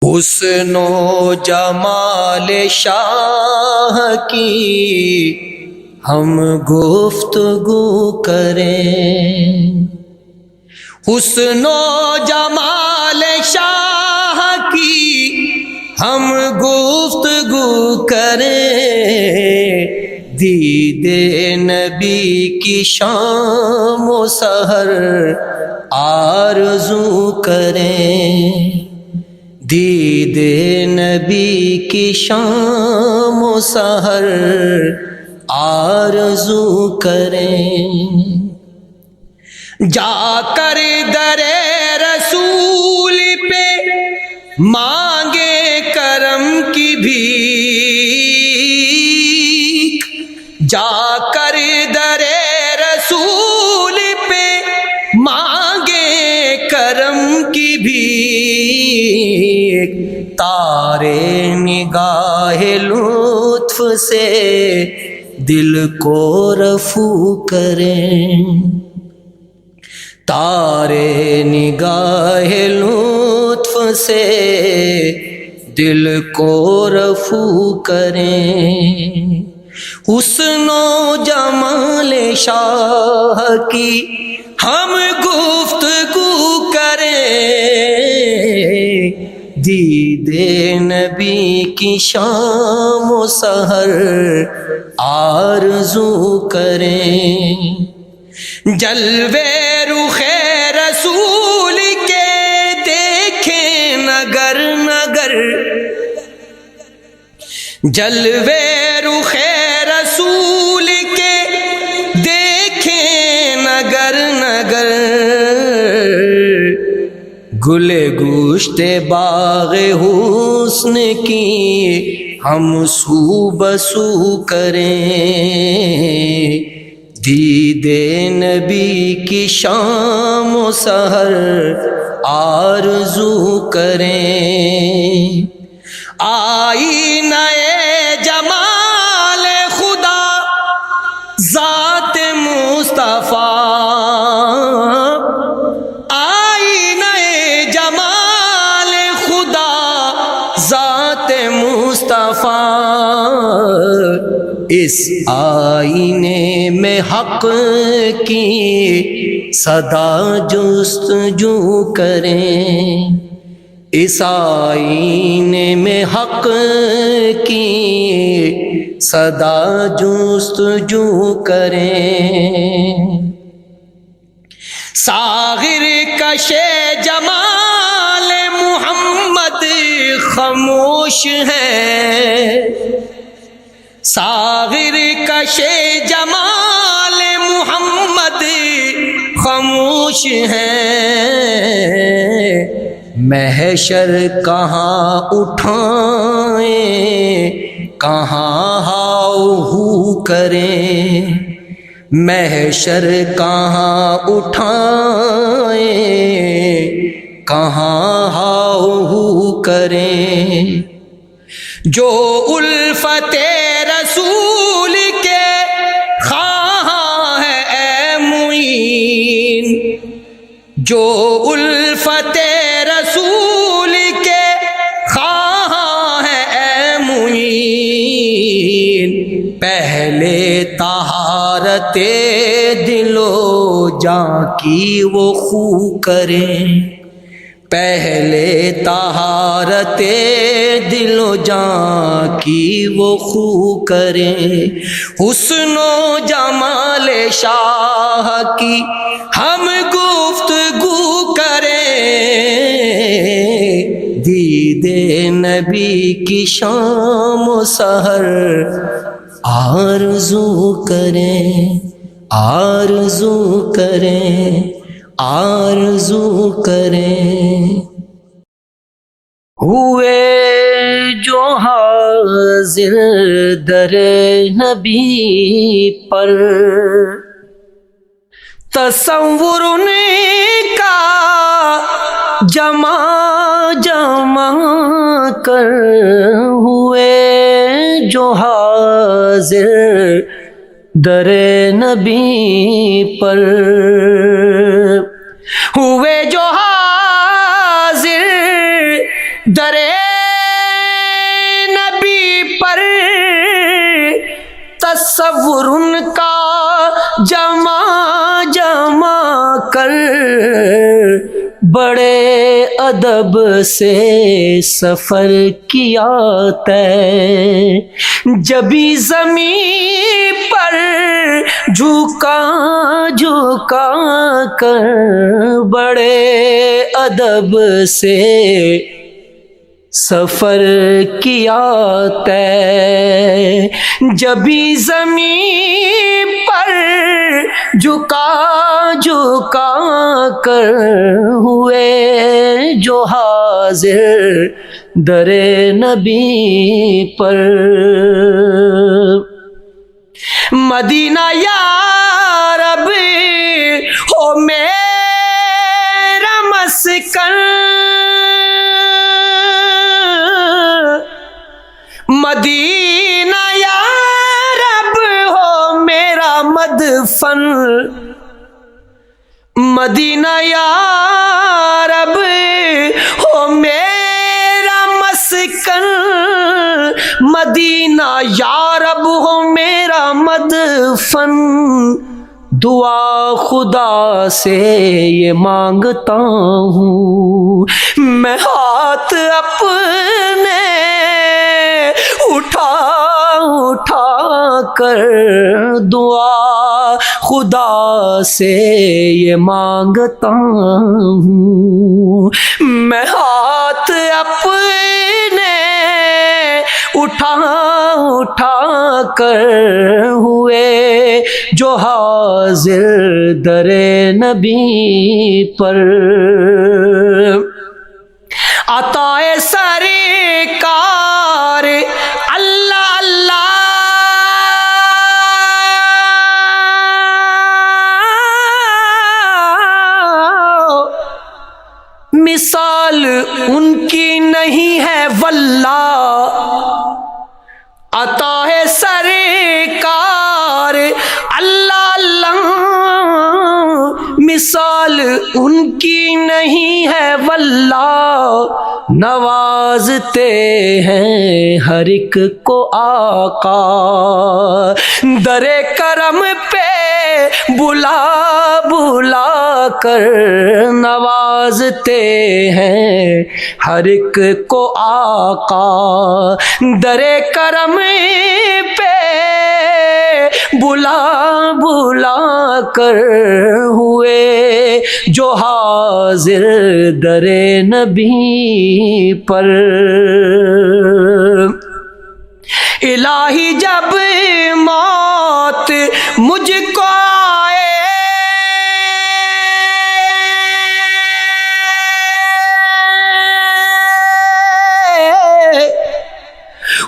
حسن و جمال شاہ کی ہم گفتگو کریں، حسن و جمال شاہ کی ہم گفتگو کریں، دید نبی کی شام و سحر آرزو کریں، دید نبی کی شام و سحر آرزو کریں، جا کر در رسول پہ مانگے کرم کی بھیک، جا کر در رسول پہ مانگے کرم کی بھیک، تارے نگاہ لطف سے دل کو رفو کریں، تارے نگاہ لطف سے دل کو رفو کریں، حسن و جمال شاہ کی ہم گفتگو کریں، دید نبی کی شام و سحر آرزو کریں، جلوے رخ رسول کے دیکھیں نگر نگر، جلوے رخ رسول کے دیکھیں نگر نگر، گل گشت باغ حسن کی ہم سو بسو کریں، دید نبی کی شام و سحر آرزو کریں، آئینہ جمال خدا ذات مصطفیٰ، آئینہ جمال خدا ذات مصطفیٰ، اس آئینے میں حق کی صدا جستجو کریں، اس آئینے میں حق کی صدا جستجو کریں، ساغر کش جمال محمد خاموش ہے، ساغر کش جمال محمد خاموش ہے، محشر کہاں اٹھائیں کہاں ہاؤ ہو کریں، محشر کہاں اٹھائیں کہاں ہاؤ ہو کریں، جو الفت رسول کے خواہاں ہے اے معین، جو الفت رسول کے خواہاں ہے اے معین، پہلے طہارت دل و جاں کی وہ خو کریں، پہلے طہارت دل و جاں کی وہ خو کریں، حسن و جمال شاہ کی ہم گفتگو کریں، دید نبی کی شام و سحر آرزو کریں، آرزو کریں، آرزو کریں، ہوئے جو حاضر در نبی پر تصور ان کا جمع جمع کر، ہوئے جو حاضر در نبی پر، ہوئے جو حاضر درے نبی پر تصور ان کا جمع جمع کر، بڑے ادب سے سفر کیا طے، جبھی زمین پر جھکا جھکا کر، بڑے ادب سے سفر کیا طے، جبھی زمین پر جھکا جھکا کر ہوئے جو حاضر در نبی پر۔ مدینہ یا رب ہو میرا مسکن، مدینہ یا رب ہو میرا مدفن، مدینہ یا رب ہو میرا مسکن، مدینہ یا رب ہو میرا مدفن، دعا خدا سے یہ مانگتا ہوں، میں ہاتھ اپنے اٹھا اٹھا کر، دعا خدا سے یہ مانگتا ہوں، میں ہاتھ اپنے اٹھا اٹھا کر ہوئے جو حاضر در نبی پر۔ عطا سرکار اللہ اللہ مثال ان کی نہیں ہے واللہ، عطا ہے سرکار اللہ اللہ مثال ان کی نہیں ہے واللہ، نوازتے ہیں ہر ایک کو آقا، در کرم پہ بلا بلا کر، نوازتے ہیں ہر ایک کو آقا، در کرم پہ بلا بلا کر ہوئے جو حاضر در نبی پر۔ الہی جب موت مجھ کو آئے،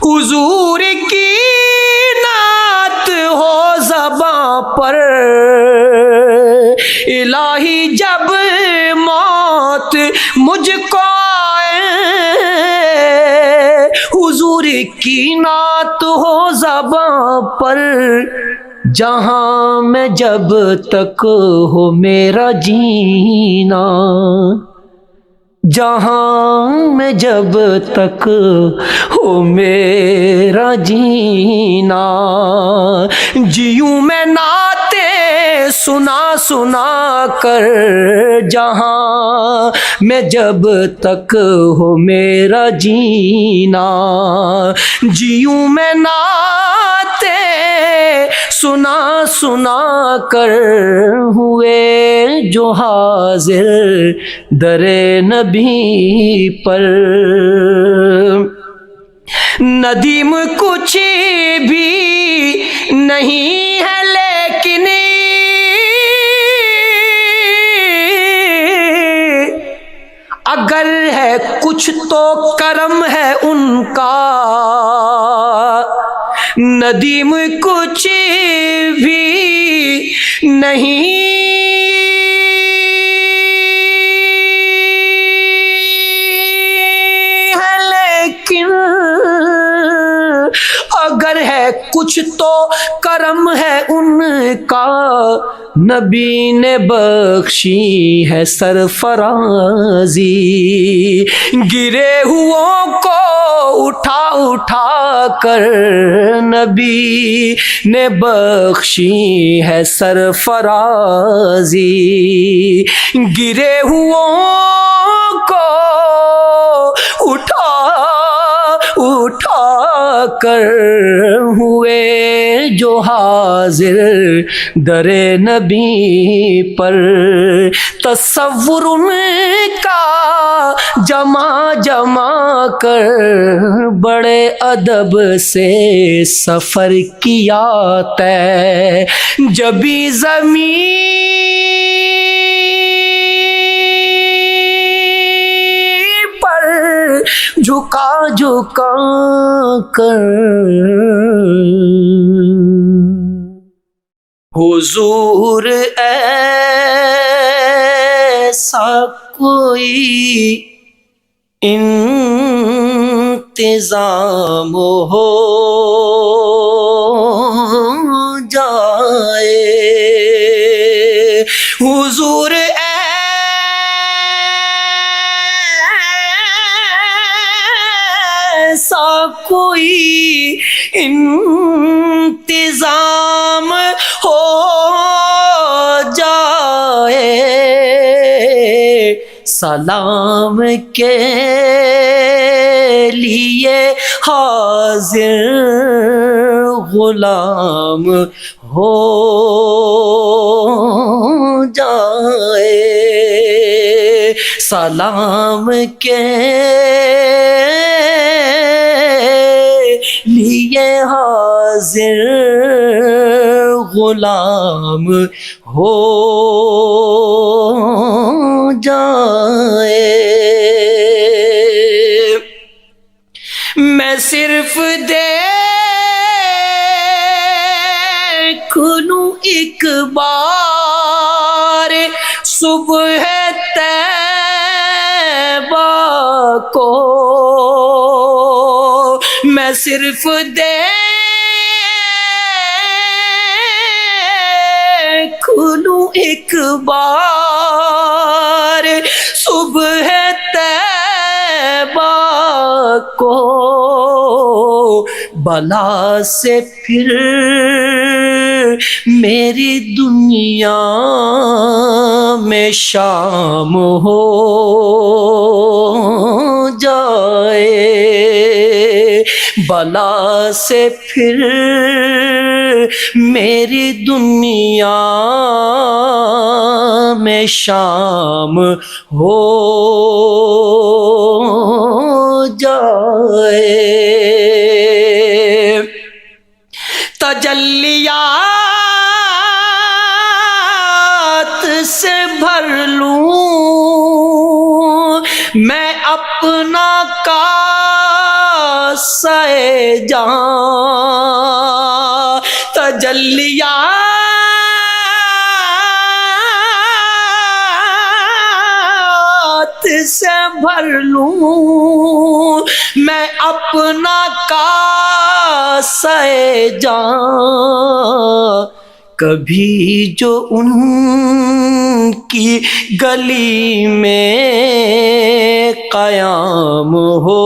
حضور کی نعت ہو زباں پر، الہی جب موت مجھ کو آئے، حضور کی نعت ہو زباں پر، جہاں میں جب تک ہو میرا جینا، جہاں میں جب تک ہو میرا جینا، جیوں میں نعتیں سنا سنا کر، جہاں میں جب تک ہو میرا جینا، جیوں میں نعتیں سنا سنا کر ہوئے جو حاضر در نبی پر۔ ندیم کچھ بھی نہیں ہے لیکن اگر ہے کچھ تو کرم ہے ان کا، ندیم کچھ بھی نہیں ہے لیکن اگر ہے کچھ تو کرم ہے ان کا، نبی نے بخشی ہے سرفرازی، گرے ہوں کو اٹھا اٹھا کر نبی نے بخشی ہے سرفرازی، گرے ہوں کو اٹھا اٹھا کر ہوئے جو حاضر در نبی پر، تصور ان کا جمع جمع کر بڑے ادب سے سفر کیا طے، جبھی زمین جھکا جھکا کر حضور ایسا کوئی انتظام ہو جائے، حضور ایسا کوئی انتظام ہو جائے، سلام کے لیے حاضر غلام ہو جائے، سلام کے لیے حاضر غلام ہو جائے، میں صرف دیکھ لوں ایک بار صبح طیبہ کو، میں صرف دیکھ لوں ایک بار صبح طیبہ کو، بلا سے پھر میری دنیا میں شام ہو جائے، بلا سے پھر میری دنیا میں شام ہو جائے، تجلیات سے بھر لوں میں اپنا کاسہ جاں، تجلیات سے بھر لوں میں اپنا کاسہ جاں، کبھی جو ان کی گلی میں قیام ہو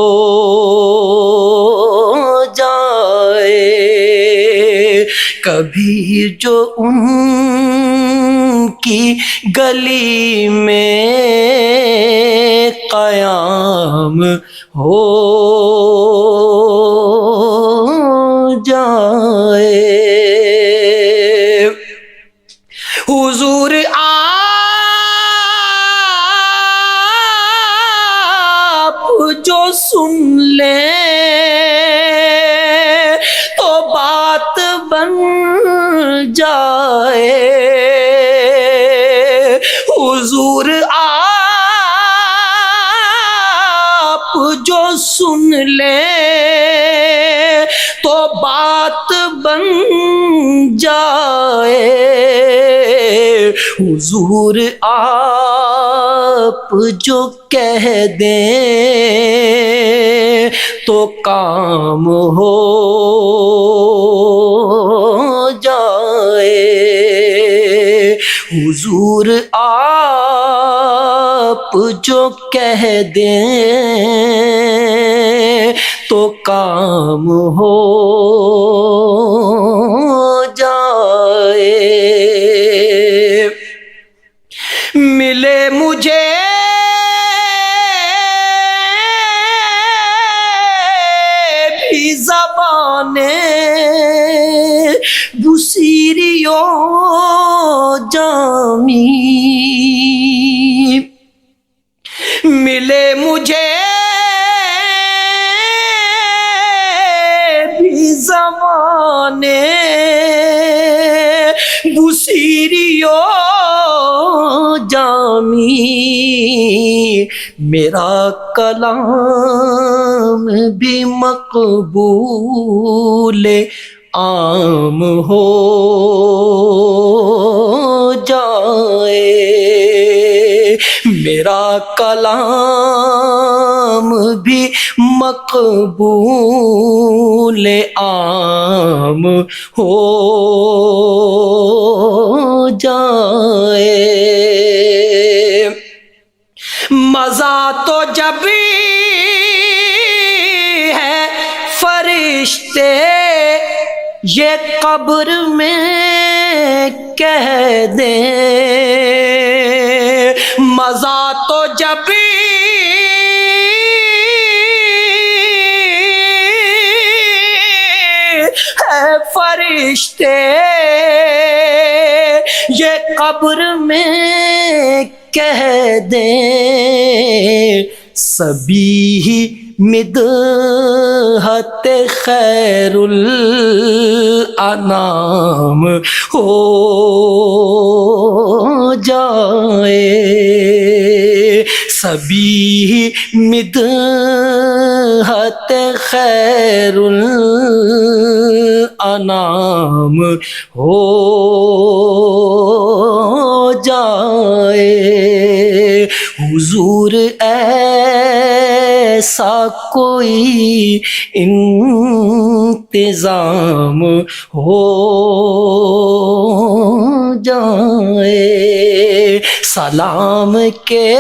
جائے، کبھی جو ان کی گلی میں قیام ہو جائے، حضور آپ جو سن لیں تو بات بن جائے، حضور آپ جو سن لیں تو بات بن جائے، حضور آپ جو کہہ دیں تو کام ہو جائے، حضور آپ جو کہہ دیں تو کام ہو جائے، ملے مجھے بھی زبانیں بصیری و جامی، ملے مجھے بھی زبانیں بصیری و جامی، میرا کلام بھی مقبول عام ہو جائے، میرا کلام بھی مقبول عام ہو جائے۔ مزہ تو جب ہے فرشتے یہ قبر میں کہہ دیں، مزہ تو جب ہے فرشتے یہ قبر میں کہہ دیں، سبھی مدحت خیر الانام ہو جائے، سبھی مدحت خیر الانام ہو جائے، حضور ایسا کوئی انتظام ہو جائے، سلام کے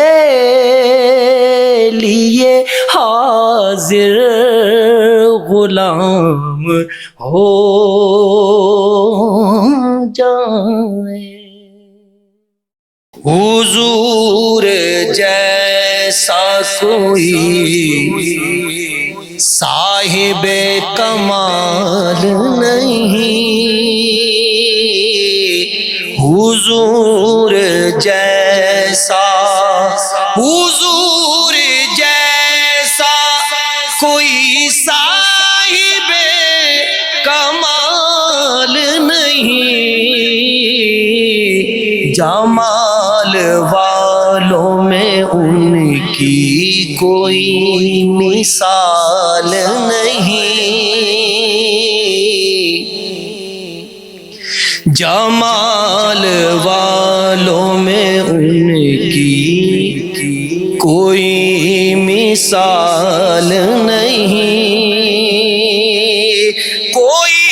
لیے حاضر غلام ہو جائے۔ حضور جیسا کوئی صاحب کمال نہیں، حضور جیسا کوئی صاحب کمال نہیں، جمال والوں میں ان کی کوئی مثال نہیں، جمال والوں میں ان کی کوئی مثال نہیں، کوئی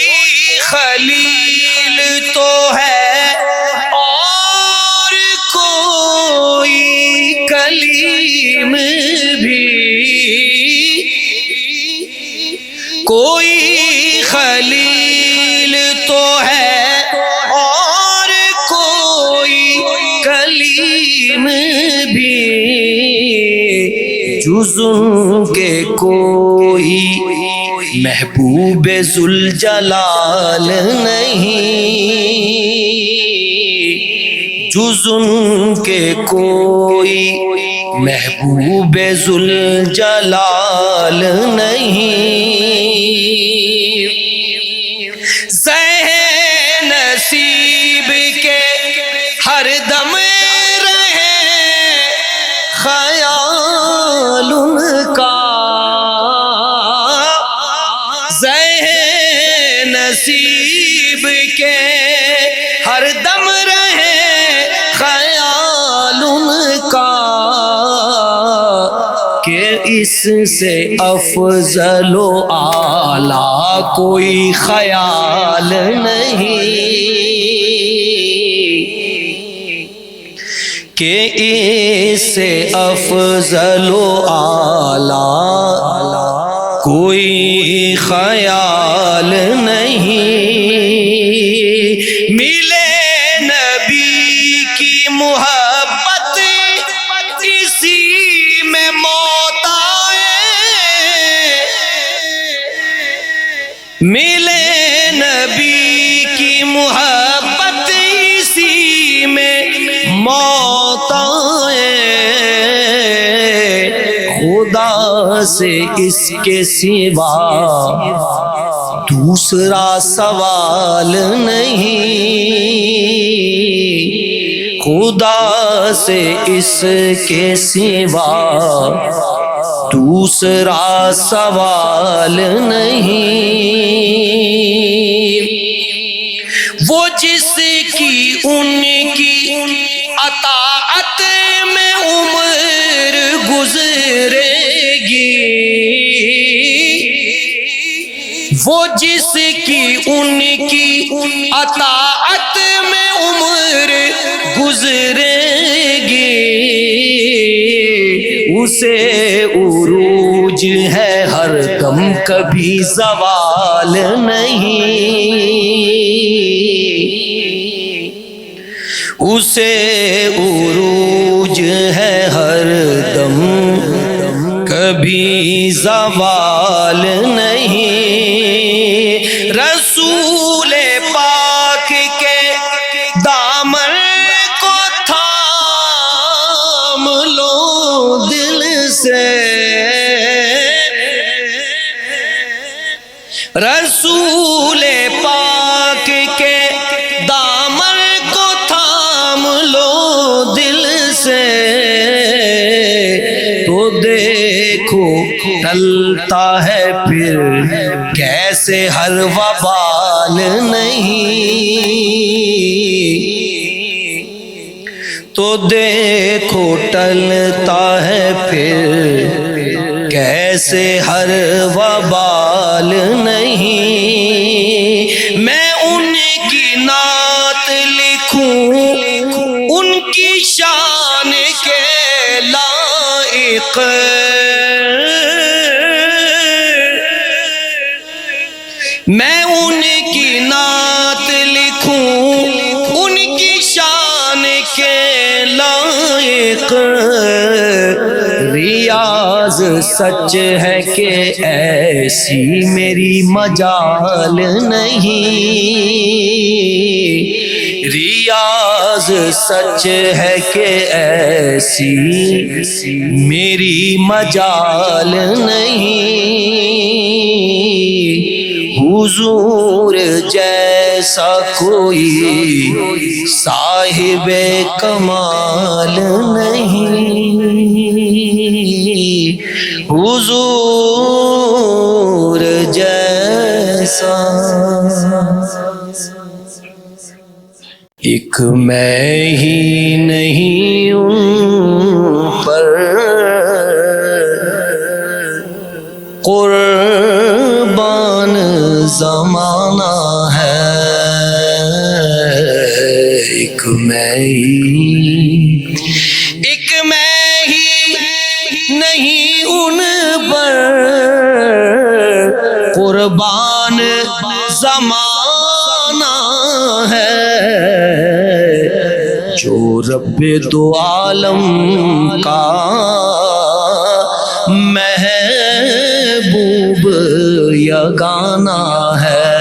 خلیل تو ہے اور کوئی کلیم بھی، کوئی خلیل تو ہے اور کوئی کلیم بھی، جز ان کے کوئی محبوب ذوالجلال نہیں، جز ان کے کوئی محبوب ذوالجلال نہیں، ذہن نصیب کے ہر دم رہے خیال ان کا، ذہن نصیب کے ہر دم رہے خیال ان کا، کہ اس سے افضل و اعلیٰ کوئی خیال نہیں، کہ اس سے افضل و اعلیٰ کوئی خیال نہیں۔ ملے نبی کی محبت اسی میں موت آئے، ملے نبی کی محبت اسی میں موت آئے، خدا سے اس کے سوا دوسرا سوال نہیں، خدا سے اس کے سوا دوسرا سوال نہیں۔ وہ جس کی ان کی اطاعت میں عمر گزرے گی، وہ جس کی ان کی اطاعت میں عمر گزرے گی، اسے عروج ہے ہر دم کبھی زوال نہیں، اسے عروج ہے ہر دم کبھی زوال نہیں۔ رسول پاک کے دامن کو تھام لو دل سے، رسول پاک کے دامن کو تھام لو دل سے، تو دیکھو ٹلتا ہے پھر کیسے ہر وبال نہیں، تو دیکھو ٹلتا ہے پھر کیسے ہر وبال نہیں۔ میں ان کی نعت لکھوں ان کی شان کے لائق، میں ان کی نعت لکھوں ان کی شان کے لائق، ریاض سچ ہے کہ ایسی میری مجال نہیں، ریاض سچ ہے کہ ایسی میری مجال نہیں، حضور جیسا کوئی صاحب کمال نہیں، حضور جیسا۔ ایک میں ہی نہیں ان پر قربان زمانہ ہے، ایک میں ہی نہیں ان پر قربان زمانہ ہے، جو رب دو عالم کا محبوب یگانہ ہے،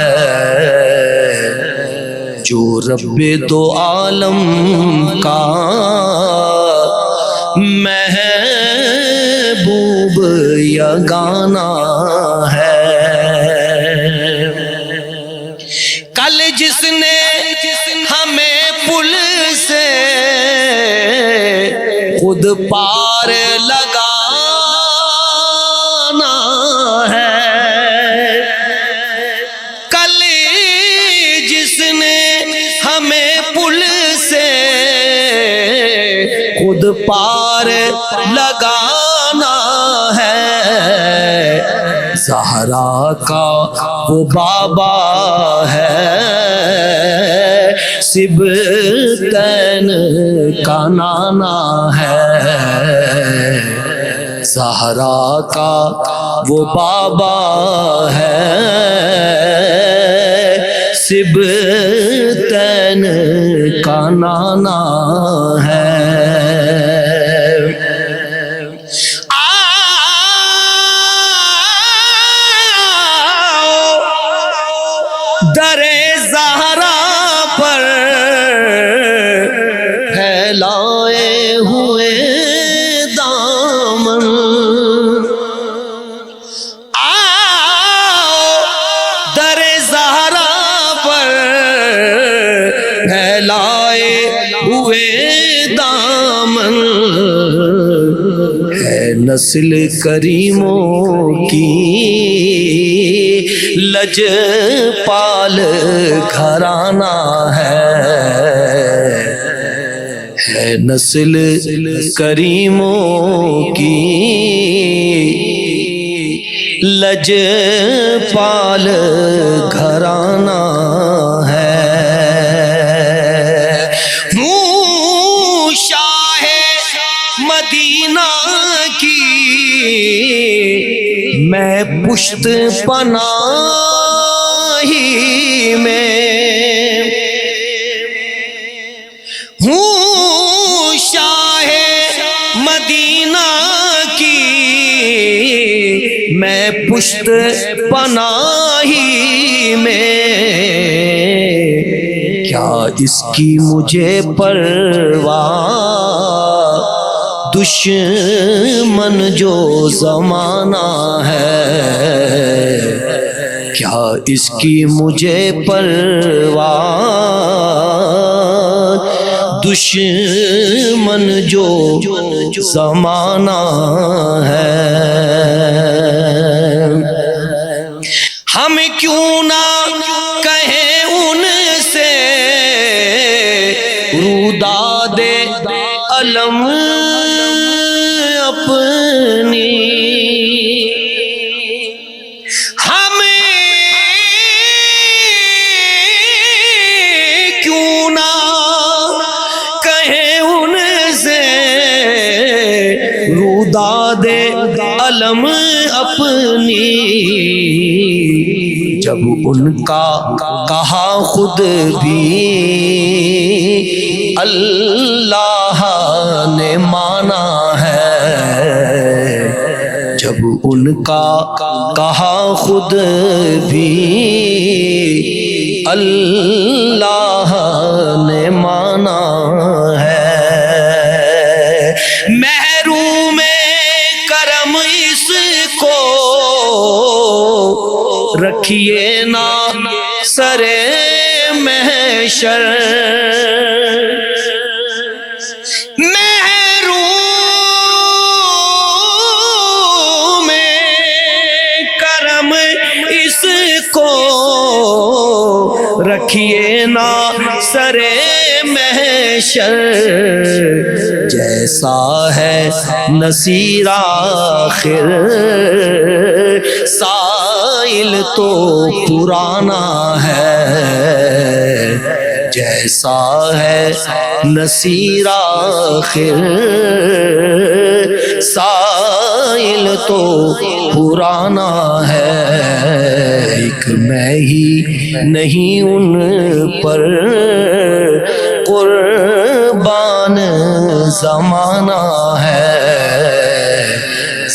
جو رب دو عالم کا محبوب یگانہ ہے۔ کل جس نے ہمیں پل سے خود پار لگانا ہے، کل جس نے ہمیں پل سے خود پار لگانا ہے، زہرا کا وہ بابا ہے، سبتین کا نانا ہے، زہرا کا وہ بابا ہے، سبتین کا نانا ہے۔ در زہرا پر پھیلائے ہوئے دامن، در زہرا پر پھیلائے ہوئے دامن، ہے نسل کریموں کی لج پال گھرانہ ہے، نسل کریموں کی لج پال گھرانہ ہے۔ ہوں شاہ مدینہ کی میں پشت پناہی میں، ہوں شاہ مدینہ کی میں پشت پناہی میں، کیا اس کی مجھے پرواہ دشمن جو زمانہ ہے، کیا اس کی مجھے پرواہ دشمن جو زمانہ ہے۔ ہم کیوں نہ کہیں ان سے روداد علم اپنی، ہم کیوں نہ کہیں ان سے روداد علم اپنی، جب ان کا کہا خود بھی اللہ نے مانا ہے، جب ان کا کہا خود بھی اللہ نے مانا ہے۔ محروم کرم اس کو رکھیے نا سر محشر، محروم کرم اس کو رکھیے نا سر محشر، جیسا ہے نصیر آخر سائل تو پرانا ہے، جیسا ہے نصیر آخر سائل تو پرانا ہے، ایک میں ہی نہیں ان پر قربان زمانہ ہے،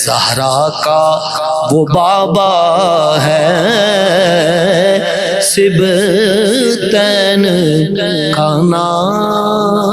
زہرا کا وہ بابا ہے، سبتین کا نام